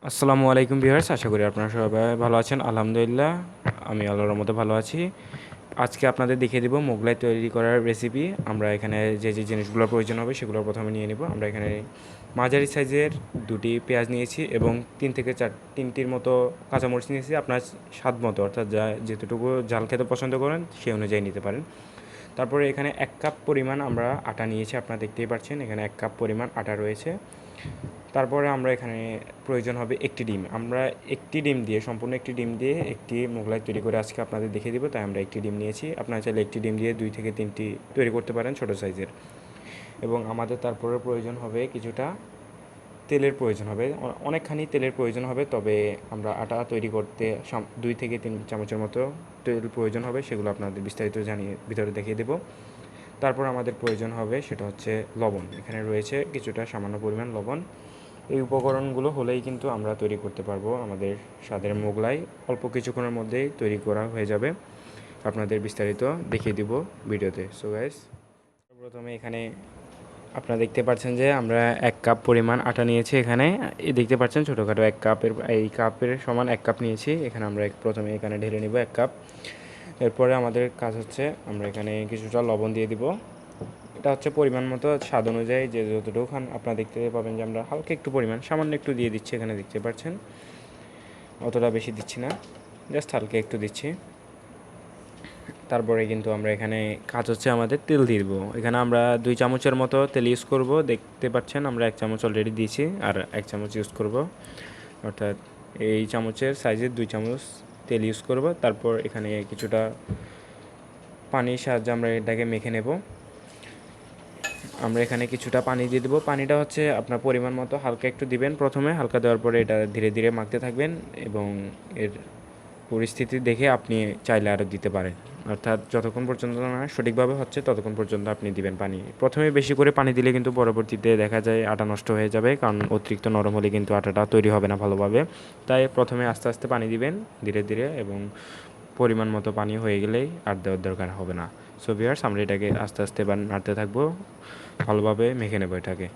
আসসালামু আলাইকুম ভিউয়ার্স, আশা করি আপনারা সবাই ভালো আছেন। আলহামদুলিল্লাহ আমি আল্লাহর রহমতে ভালো আছি। আজকে আপনাদের দেখিয়ে দেবো মোগলাই তৈরি করার রেসিপি। আমরা এখানে যে জিনিসগুলোর প্রয়োজন হবে সেগুলো প্রথমে নিয়ে নেব। আমরা এখানে মাঝারি সাইজের দুটি পেঁয়াজ নিয়েছি এবং তিনটির মতো কাঁচামরিচ নিয়েছি। আপনার স্বাদ মতো, অর্থাৎ যেতটুকু ঝাল খেতে পছন্দ করেন সেই অনুযায়ী নিতে পারেন। তারপরে এখানে 1 কাপ পরিমাণ আমরা আটা নিয়েছি, আপনারা দেখতেই পাচ্ছেন এখানে 1 কাপ পরিমাণ আটা রয়েছে। তারপরে আমরা এখানে প্রয়োজন হবে একটি ডিম। আমরা একটি ডিম দিয়ে, সম্পূর্ণ একটি ডিম দিয়ে একটি মোগলাই তৈরি করে আজকে আপনাদের দেখিয়ে দেবো, তাই আমরা একটি ডিম নিয়েছি। আপনারা চাইলে একটি ডিম দিয়ে 2 থেকে 3টি তৈরি করতে পারেন ছোটো সাইজের। এবং আমাদের তারপরে প্রয়োজন হবে কিছুটা তেলের প্রয়োজন হবে, অনেকখানি তেলের প্রয়োজন হবে। তবে আমরা আটা তৈরি করতে 2 থেকে 3 চামচের মতো তেল প্রয়োজন হবে, সেগুলো আপনাদের বিস্তারিত জানিয়ে ভিতরে দেখিয়ে দেবো। তারপর আমাদের প্রয়োজন হবে সেটা হচ্ছে লবণ। এখানে রয়েছে কিছুটা সামান্য পরিমাণ লবণ। এই উপকরণগুলো হলেই কিন্তু আমরা তৈরি করতে পারবো আমাদের স্বাদের মোগলাই। অল্প কিছুক্ষণের মধ্যেই তৈরি করা হয়ে যাবে, আপনাদের বিস্তারিত দেখিয়ে দিব ভিডিওতে। সো গাইস, প্রথমে এখানে আপনারা দেখতে পাচ্ছেন যে আমরা 1 কাপ পরিমাণ আটা নিয়েছি। এখানে দেখতে পাচ্ছেন ছোটোখাটো 1 কাপের, এই কাপের সমান 1 কাপ নিয়েছি। এখানে আমরা প্রথমে এখানে ঢেলে নিব 1 কাপ। এরপরে আমাদের কাজ হচ্ছে আমরা এখানে কিছুটা লবণ দিয়ে দিব। এটা হচ্ছে পরিমাণ মতো, স্বাদ অনুযায়ী যে যতটুকু খান। আপনারা দেখতে পাবেন যে আমরা হালকা একটু পরিমাণ, সামান্য একটু দিয়ে দিচ্ছি। এখানে দেখতে পাচ্ছেন অতটা বেশি দিচ্ছি না, জাস্ট হালকা একটু দিচ্ছি। তারপরে কিন্তু আমরা এখানে কাজ হচ্ছে আমাদের তেল দিয়ে দেবো। এখানে আমরা 2 চামচের মতো তেল ইউজ করব। দেখতে পাচ্ছেন আমরা 1 চামচ অলরেডি দিয়েছি, আর 1 চামচ ইউজ করব, অর্থাৎ এই চামচের সাইজের 2 চামচ তেল ইউজ করব। তারপর এখানে কিছুটা পানির সাহায্যে আমরা এটাকে মেখে নেব। আমরা এখানে কিছুটা পানি দিয়ে দেবো। পানিটা হচ্ছে আপনার পরিমাণ মতো হালকা একটু দিবেন প্রথমে, হালকা দেওয়ার পরে এটা ধীরে ধীরে মাখতে থাকবেন এবং এর পরিস্থিতি দেখে আপনি চাইলে আরও দিতে পারেন, অর্থাৎ যতক্ষণ পর্যন্ত না সঠিকভাবে হচ্ছে ততক্ষণ পর্যন্ত আপনি দিবেন পানি। প্রথমে বেশি করে পানি দিলে কিন্তু পরবর্তীতে দেখা যায় আটা নষ্ট হয়ে যাবে, কারণ অতিরিক্ত নরম হলে কিন্তু আটাটা তৈরি হবে না ভালোভাবে। তাই প্রথমে আস্তে আস্তে পানি দিবেন ধীরে ধীরে, এবং পরিমাণ মতো পানি হয়ে গেলেই আর দেওয়ার দরকার হবে না। সো ভিউয়ার্স, আমরা এটাকে আস্তে আস্তে নাড়তে থাকবো, ভালোভাবে মেখে নেব এটাকে।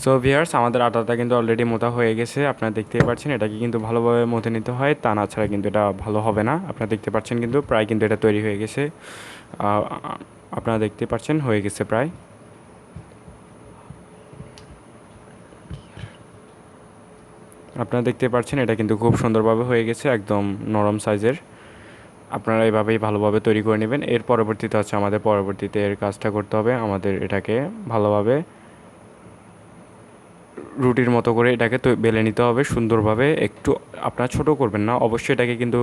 সো ভিউয়ার্স, আমাদের আটাটা কিন্তু অলরেডি মোটা হয়ে গেছে, আপনারা দেখতেই পাচ্ছেন। এটাকে কিন্তু ভালোভাবে মথে নিতে হয়, তা না ছাড়া কিন্তু এটা ভালো হবে না। আপনারা দেখতে পাচ্ছেন কিন্তু প্রায় কিন্তু এটা তৈরি হয়ে গেছে। আপনারা দেখতে পাচ্ছেন হয়ে গেছে প্রায়। আপনারা দেখতে পাচ্ছেন এটা কিন্তু খুব সুন্দরভাবে হয়ে গেছে, একদম নরম সাইজের। আপনারা এভাবেই ভালোভাবে তৈরি করে নেবেন। এর পরবর্তীতে হচ্ছে আমাদের পরবর্তীতে এর কাজটা করতে হবে। আমাদের এটাকে ভালোভাবে রুটির মতো করে এটাকে বেলে নিতে হবে সুন্দরভাবে। একটু আপনারা ছোটো করবেন না, অবশ্যই এটাকে কিন্তু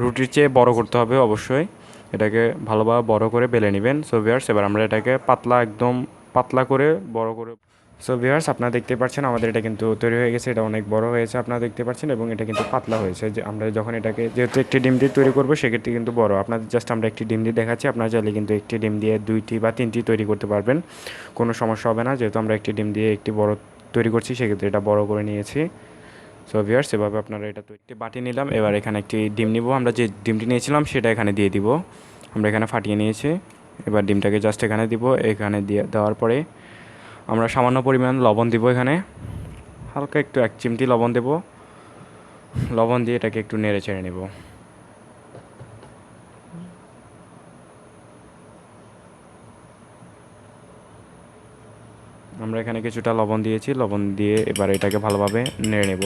রুটির চেয়ে বড় করতে হবে অবশ্যই। এটাকে ভালোভাবে বড় করে বেলে নেবেন। সো ভিউয়ার্স, এবার আমরা এটাকে পাতলা, একদম পাতলা করে বড় করে। সো ভিউয়ার্স, আপনারা দেখতে পাচ্ছেন আমাদের এটা কিন্তু তৈরি হয়ে গেছে। এটা অনেক বড় হয়েছে, আপনারা দেখতে পাচ্ছেন, এবং এটা কিন্তু পাতলা হয়েছে। যে আমরা যখন এটাকে, যেহেতু একটি ডিম দিয়ে তৈরি করবো, সেক্ষেত্রে কিন্তু বড়। আপনাদের জাস্ট আমরা একটি ডিম দিয়ে দেখাচ্ছি, আপনারা চাইলে কিন্তু একটি ডিম দিয়ে 2টি বা 3টি তৈরি করতে পারবেন, কোনো সমস্যা হবে না। যেহেতু আমরা একটি ডিম দিয়ে একটি বড় তৈরি করছি, সেক্ষেত্রে এটা বড় করে নিয়েছি। সো ভিউয়ার্স, এভাবে আপনারা এটা একটি বাটি নিলাম। এবার এখানে একটি ডিম নিব। আমরা যে ডিমটি নিয়েছিলাম সেটা এখানে দিয়ে দিব। আমরা এখানে ফাটিয়ে নিয়েছি। এবার ডিমটাকে জাস্ট এখানে দিব। এখানে দিয়ে দেওয়ার পরে আমরা সামান্য পরিমাণ লবণ দিব। এখানে হালকা একটু 1 চিমটি লবণ দেব। লবণ দিয়ে এটাকে একটু নেড়ে চেড়ে নেব। আমরা এখানে কিছুটা লবণ দিয়েছি, লবণ দিয়ে এবার এটাকে ভালোভাবে নেড়ে নেব।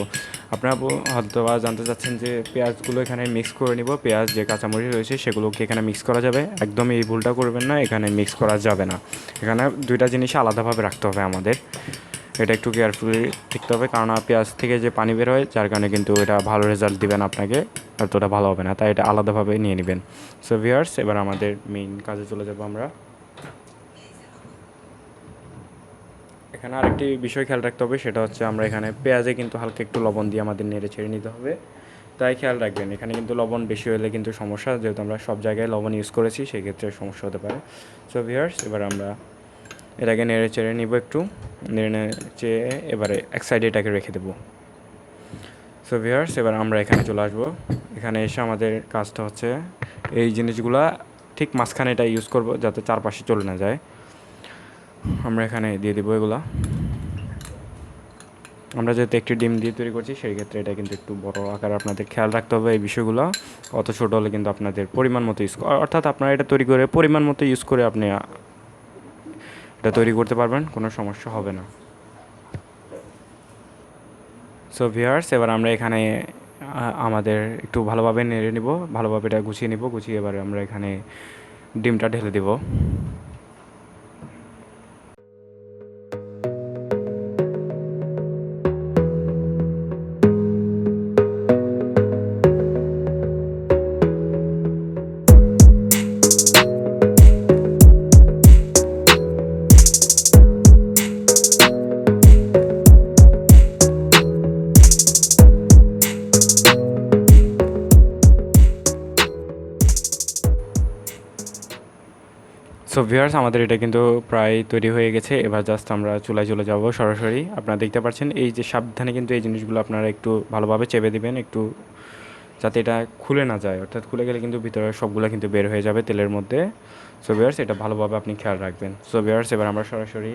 আপনারা হয়তো জানতে চাচ্ছেন যে পেঁয়াজগুলো এখানে মিক্স করে নিব। পেঁয়াজ যে কাঁচামরিচ রয়েছে সেগুলোকে এখানে মিক্স করা যাবে, একদমই এই ভুলটা করবেন না, এখানে মিক্স করা যাবে না। এখানে 2টা জিনিস আলাদাভাবে রাখতে হবে আমাদের। এটা একটু কেয়ারফুলি দেখতে হবে, কারণ পেঁয়াজ থেকে যে পানি বের হয়, যার কারণে কিন্তু এটা ভালো রেজাল্ট দিবেন আপনাকে, অতটা ভালো হবে না। তাই এটা আলাদাভাবে নিয়ে নেবেন। সো ভিউয়ার্স, এবার আমাদের মেইন কাজে চলে যাব আমরা। এখানে আরেকটি বিষয় খেয়াল রাখতে হবে, সেটা হচ্ছে আমরা এখানে পেঁয়াজে কিন্তু হালকা একটু লবণ দিয়ে আমাদের নেড়ে ছেড়ে নিতে হবে। তাই খেয়াল রাখবেন। এখানে কিন্তু লবণ বেশি হলে কিন্তু সমস্যা, যেহেতু আমরা সব জায়গায় লবণ ইউজ করেছি সেক্ষেত্রে সমস্যা হতে পারে। সো ভিউয়ার্স, এবার আমরা এটাকে নেড়ে চেড়ে নিব, একটু নেড়ে চেড়ে এবারে এক সাইডে এটাকে রেখে দেবো। সো ভিউয়ার্স, এবার আমরা এখানে চলে আসবো। এখানে এসে আমাদের কাজটা হচ্ছে এই জিনিসগুলা ঠিক মাঝখানে এটা ইউজ করব যাতে চারপাশে চলে না যায়। আমরা এখানে দিয়ে দেবো এগুলা। আমরা যেহেতু একটি ডিম দিয়ে তৈরি করছি সেই ক্ষেত্রে এটা কিন্তু একটু বড় আকারে আপনাদের খেয়াল রাখতে হবে এই বিষয়গুলো। অত ছোটো হলে কিন্তু আপনাদের পরিমাণ মতো ইউজ, অর্থাৎ আপনারা এটা তৈরি করে পরিমাণ মতো ইউজ করে আপনি এটা তৈরি করতে পারবেন, কোনো সমস্যা হবে না। সো ভিউয়ার্স, এবার আমরা এখানে আমাদের একটু ভালোভাবে নেড়ে নিব, ভালোভাবে এটা গুছিয়ে নিব, গুছিয়ে এবারে আমরা এখানে ডিমটা ঢেলে দেব। সো ভিউয়ার্স, আমাদের এটা কিন্তু প্রায় তৈরি হয়ে গেছে। এবার জাস্ট আমরা চুলায় চলে যাব সরাসরি। আপনারা দেখতে পাচ্ছেন এই যে সাবধানে কিন্তু এই জিনিসগুলো আপনারা একটু ভালোভাবে চেপে দিবেন, একটু যাতে এটা খুলে না যায়, অর্থাৎ খুলে গেলে কিন্তু ভিতরে সবগুলো কিন্তু বের হয়ে যাবে তেলের মধ্যে। সো ভিউয়ার্স, এটা ভালোভাবে আপনি খেয়াল রাখবেন। সো ভিউয়ার্স, এবার আমরা সরাসরি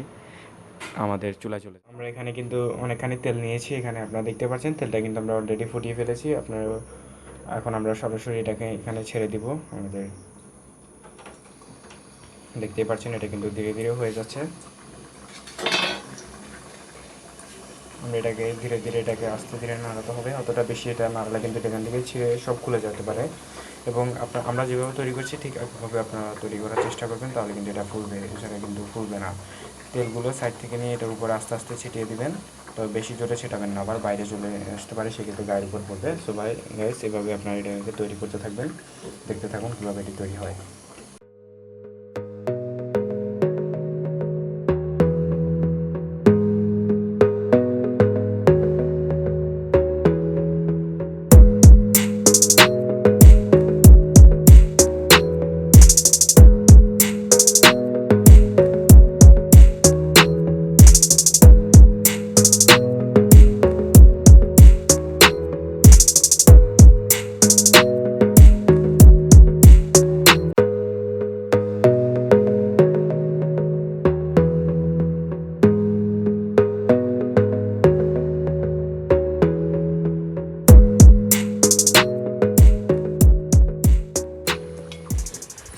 আমাদের চুলায় চলে, আমরা এখানে কিন্তু অনেকখানি তেল নিয়েছি। এখানে আপনারা দেখতে পাচ্ছেন তেলটা কিন্তু আমরা অলরেডি ফুটিয়ে ফেলেছি। আপনারা এখন আমরা সরাসরি এটাকে এখানে ছেড়ে দিব। আমাদের দেখতেই পাচ্ছেন এটা কিন্তু ধীরে ধীরে হয়ে যাচ্ছে। আমরা এটাকে ধীরে ধীরে এটাকে আস্তে ধীরে নাড়াতে হবে, অতটা বেশি এটা নাড়ালে কিন্তু এখান থেকে ছিঁড়ে সব খুলে যেতে পারে। এবং আমরা যেভাবে তৈরি করছি ঠিক একভাবে আপনারা তৈরি করার চেষ্টা করবেন, তাহলে কিন্তু এটা ফুলবে, এছাড়া কিন্তু ফুলবে না। তেলগুলো সাইড থেকে নিয়ে এটার উপর আস্তে আস্তে ছিটিয়ে দিবেন, তবে বেশি জোরে ছিটাবেন না, আবার বাইরে চলে আসতে পারে, সেক্ষেত্রে গায়ের উপর পড়বে। সো গাইস, এভাবে আপনারা এটাকে তৈরি করতে থাকবেন, দেখতে থাকুন কীভাবে এটি তৈরি হয়।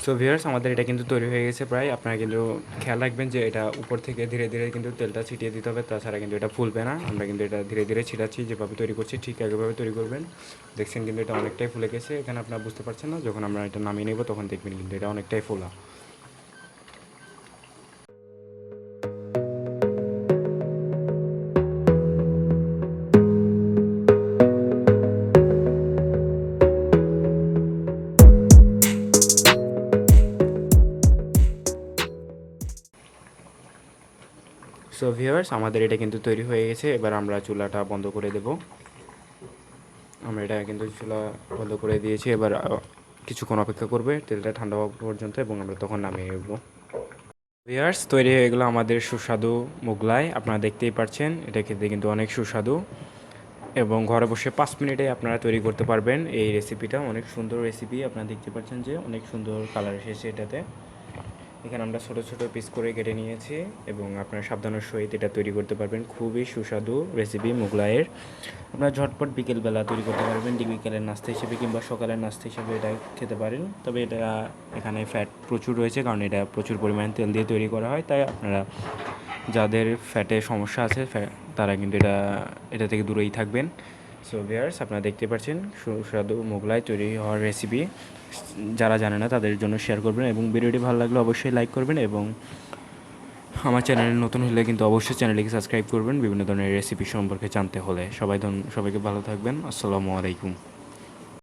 সো ভিউয়ার্স, আমাদের এটা কিন্তু তৈরি হয়ে গেছে প্রায়। আপনারা কিন্তু খেয়াল রাখবেন যে এটা উপর থেকে ধীরে ধীরে কিন্তু তেলটা ছিটিয়ে দিতে হবে, তাছাড়া কিন্তু এটা ফুলবে না। আমরা কিন্তু এটা ধীরে ধীরে ছিটাচ্ছি, যেভাবে তৈরি করছি ঠিক একইভাবে তৈরি করবেন। দেখছেন কিন্তু এটা অনেকটাই ফুলে গেছে, এখানে আপনারা বুঝতে পারছেন না, যখন আমরা এটা নামিয়ে নেব তখন দেখবেন কিন্তু এটা অনেকটাই ফোলা। সো ভিউয়ার্স, আমাদের এটা কিন্তু তৈরি হয়ে গেছে। এবার আমরা চুলাটা বন্ধ করে দেব। আমরা এটা কিন্তু চুলা বন্ধ করে দিয়েছি। এবার কিছুক্ষণ অপেক্ষা করবে তেলটা ঠান্ডা হওয়া পর্যন্ত, এবং আমরা তখন নামিয়ে নেব। ভিউয়ার্স, তৈরি হয়ে গেলো আমাদের সুস্বাদু মোগলাই। আপনারা দেখতেই পাচ্ছেন এটা খেতে কিন্তু অনেক সুস্বাদু, এবং ঘরে বসে 5 মিনিটে আপনারা তৈরি করতে পারবেন এই রেসিপিটা। অনেক সুন্দর রেসিপি, আপনারা দেখতে পাচ্ছেন যে অনেক সুন্দর কালার এসেছে এটাতে। এখানে আমরা ছোটো ছোটো পিস করে কেটে নিয়েছি, এবং আপনারা সাবধানের সহিত এটা তৈরি করতে পারবেন। খুবই সুস্বাদু রেসিপি মোগলাইয়ের। আপনারা ঝটপট বিকেলবেলা তৈরি করতে পারবেন, বিকেলের নাস্তা হিসেবে কিংবা সকালের নাস্তা হিসেবে এটা খেতে পারেন। তবে এটা এখানে ফ্যাট প্রচুর রয়েছে, কারণ এটা প্রচুর পরিমাণে তেল দিয়ে তৈরি করা হয়। তাই আপনারা যাদের ফ্যাটে সমস্যা আছে তারা কিন্তু এটা থেকে দূরেই থাকবেন। সো ভিউয়ার্স, আপনারা দেখতে পাচ্ছেন সুস্বাদু মোগলাই তৈরি হওয়ার রেসিপি। যারা জানে না তাদের জন্য শেয়ার করবেন, এবং ভিডিওটি ভালো লাগলে অবশ্যই লাইক করবেন, এবং আমার চ্যানেলে নতুন হলে কিন্তু অবশ্যই চ্যানেলটিকে সাবস্ক্রাইব করবেন বিভিন্ন ধরনের রেসিপি সম্পর্কে জানতে হলে। সবাইকে ভালো থাকবেন। আসসালামু আলাইকুম।